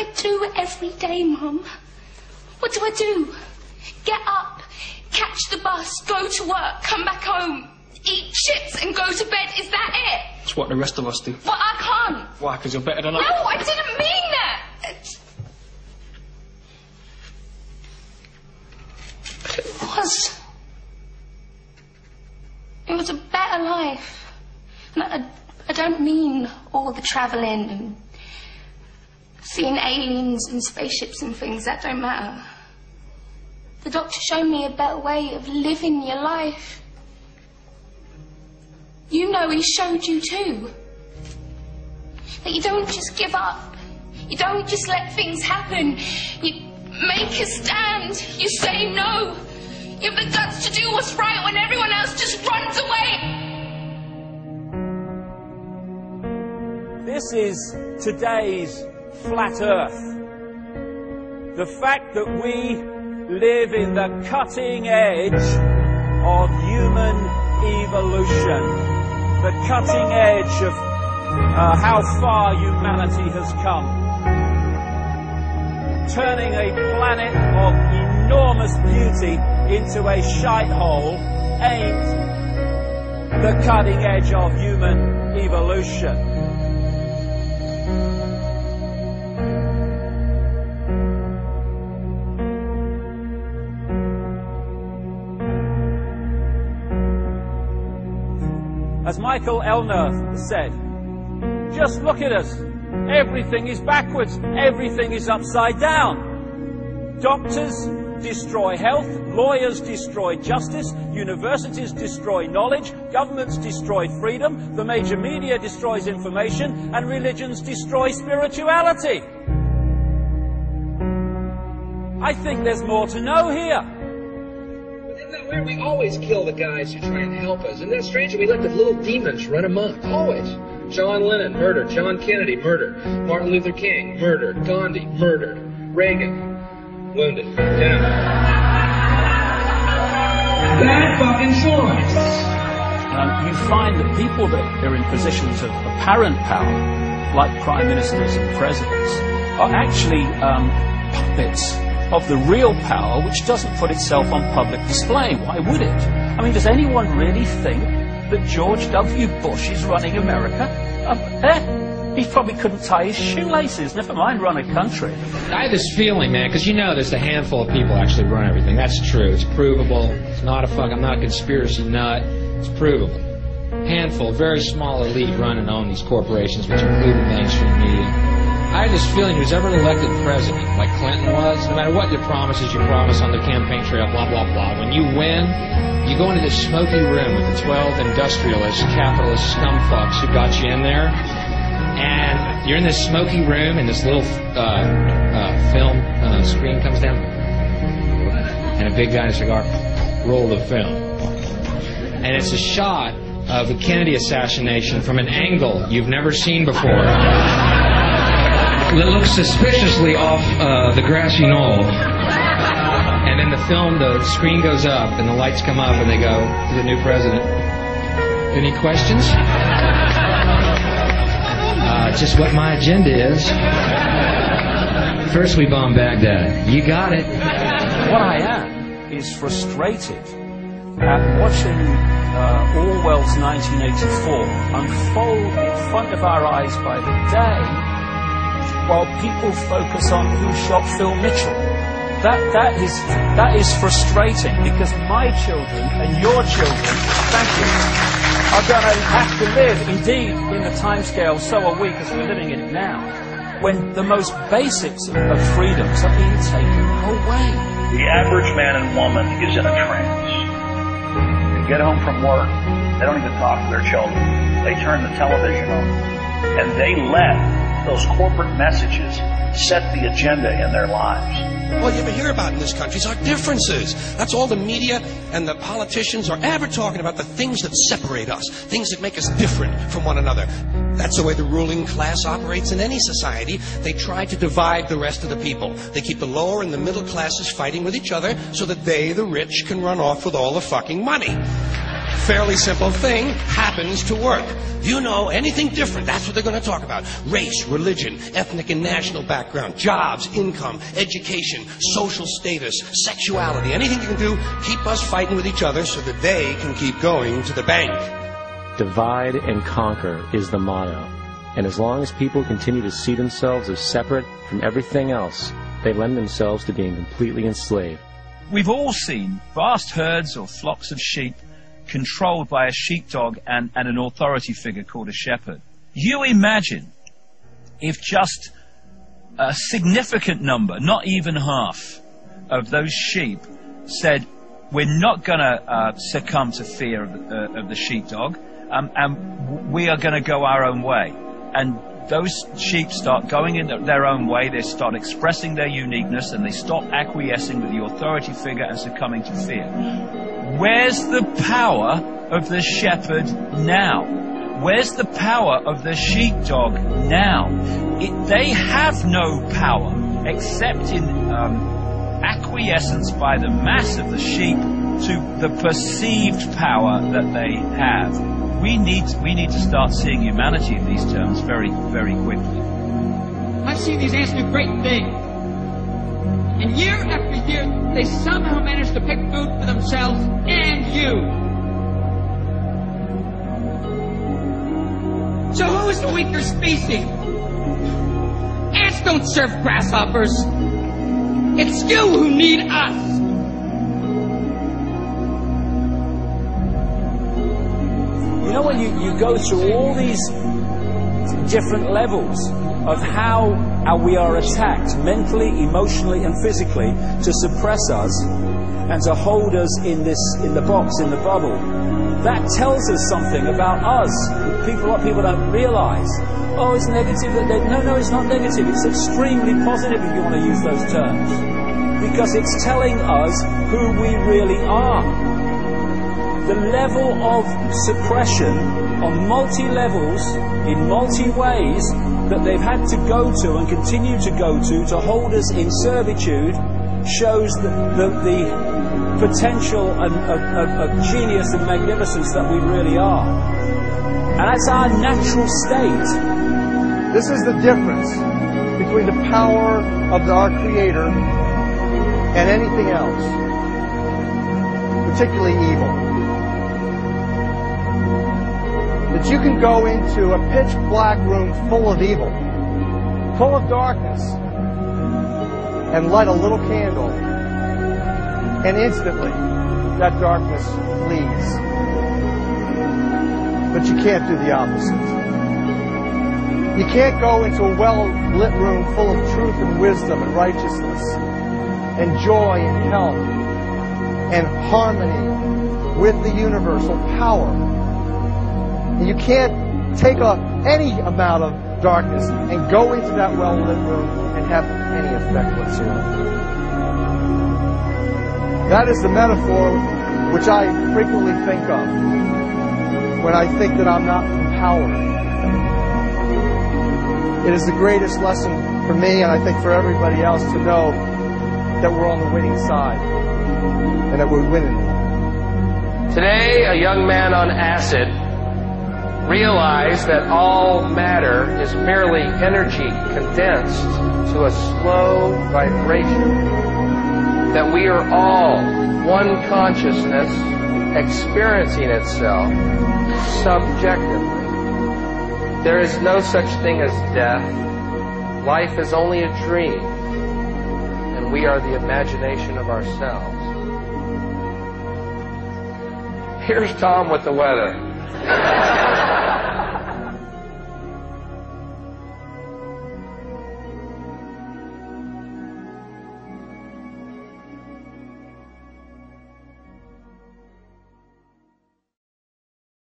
I do every day, Mum? What do I do? Get up, catch the bus, go to work, come back home, eat chips and go to bed. Is that it? It's what the rest of us do. But I can't. Why? Because you're better than us? No, I didn't mean that. It was a better life. And I don't mean all the travelling and seeing aliens and spaceships and things. That don't matter. The doctor showed me a better way of living your life. You know he showed you too. That you don't just give up. You don't just let things happen. You make a stand. You say no. You have the guts to do what's right when everyone else just runs away. This is today's flat Earth. The fact that we live in the cutting edge of human evolution. The cutting edge of how far humanity has come. Turning a planet of enormous beauty into a shithole ain't the cutting edge of human evolution. As Michael Elner said, just look at us. Everything is backwards. Everything is upside down. Doctors destroy health. Lawyers destroy justice. Universities destroy knowledge. Governments destroy freedom. The major media destroys information. And religions destroy spirituality. I think there's more to know here. We always kill the guys who try and help us. Isn't that strange? We let the little demons run amok. Always. John Lennon, murdered. John Kennedy, murdered. Martin Luther King, murdered. Gandhi, murdered. Reagan, wounded. Down. Bad fucking choice. You find that people that are in positions of apparent power, like prime ministers and presidents, are actually puppets of the real power, which doesn't put itself on public display. Why would it? I mean, does anyone really think that George W. Bush is running America? He probably couldn't tie his shoelaces, never mind run a country. I have this feeling, man, because you know there's a handful of people actually run everything. That's true. It's provable. It's not I'm not a conspiracy nut. It's provable. Handful, very small elite run and own these corporations, which include the mainstream media. I have this feeling who's ever elected president, like Clinton was, no matter what your promises you promise on the campaign trail, blah, blah, blah, when you win, you go into this smoky room with the 12 industrialist, capitalist scumfucks who got you in there, and you're in this smoky room, and this little film screen comes down, and a big guy in a cigar, roll the film. And it's a shot of the Kennedy assassination from an angle you've never seen before. It looks suspiciously off the grassy knoll. And then the screen goes up and the lights come up and they go to the new president. Any questions? Just what my agenda is. First we bomb Baghdad. You got it. What I am is frustrated at watching Orwell's 1984 unfold in front of our eyes by the day, while people focus on who shot Phil Mitchell. That is frustrating, because my children and your children, thank you, are going to have to live, indeed, in the timescale, so are we, because we're living in it now, when the most basics of freedoms are being taken away. The average man and woman is in a trance. They get home from work, they don't even talk to their children. They turn the television on, and they let those corporate messages set the agenda in their lives. All you ever hear about in this country is our differences. That's all the media and the politicians are ever talking about, the things that separate us, things that make us different from one another. That's the way the ruling class operates in any society. They try to divide the rest of the people. They keep the lower and the middle classes fighting with each other so that they, the rich, can run off with all the fucking money. fairly simple thing happens to work. You know, anything different, that's what they're going to talk about. Race, religion, ethnic and national background, jobs, income, education, social status, sexuality, anything you can do, keep us fighting with each other so that they can keep going to the bank. Divide and conquer is the motto. And as long as people continue to see themselves as separate from everything else, they lend themselves to being completely enslaved. We've all seen vast herds or flocks of sheep controlled by a sheepdog and an authority figure called a shepherd. You imagine if just a significant number, not even half, of those sheep said, we're not going to succumb to fear of the sheepdog, and we are going to go our own way. And those sheep start going in their own way, they start expressing their uniqueness, and they stop acquiescing with the authority figure and succumbing to fear. Where's the power of the shepherd now? Where's the power of the sheepdog now? They have no power except in acquiescence by the mass of the sheep to the perceived power that they have. We need to start seeing humanity in these terms very, very quickly. I've seen these ants do great things. And year after year, they somehow manage to pick food for themselves and you. So who is the weaker species? Ants don't serve grasshoppers. It's you who need us. You know, when you go through all these different levels of how we are attacked mentally, emotionally and physically to suppress us and to hold us in the box, in the bubble, that tells us something about us. What people don't realize. Oh, it's negative. No, it's not negative. It's extremely positive if you want to use those terms. Because it's telling us who we really are. The level of suppression on multi-levels, in multi-ways, that they've had to go to and continue to go to hold us in servitude shows the potential of genius and magnificence that we really are. And that's our natural state. This is the difference between the power of our Creator and anything else, particularly evil. That you can go into a pitch black room full of evil, full of darkness, and light a little candle, and instantly that darkness flees. But you can't do the opposite. You can't go into a well-lit room full of truth and wisdom and righteousness and joy and health and harmony with the universal power. You can't take any amount of darkness and go into that well-lit room and have any effect whatsoever. That is the metaphor which I frequently think of when I think that I'm not empowered. It is the greatest lesson for me, and I think for everybody else, to know that we're on the winning side and that we're winning. Today, a young man on acid realized that all matter is merely energy condensed to a slow vibration, that we are all one consciousness experiencing itself subjectively. There is no such thing as death. Life is only a dream, and we are the imagination of ourselves. Here's Tom with the weather.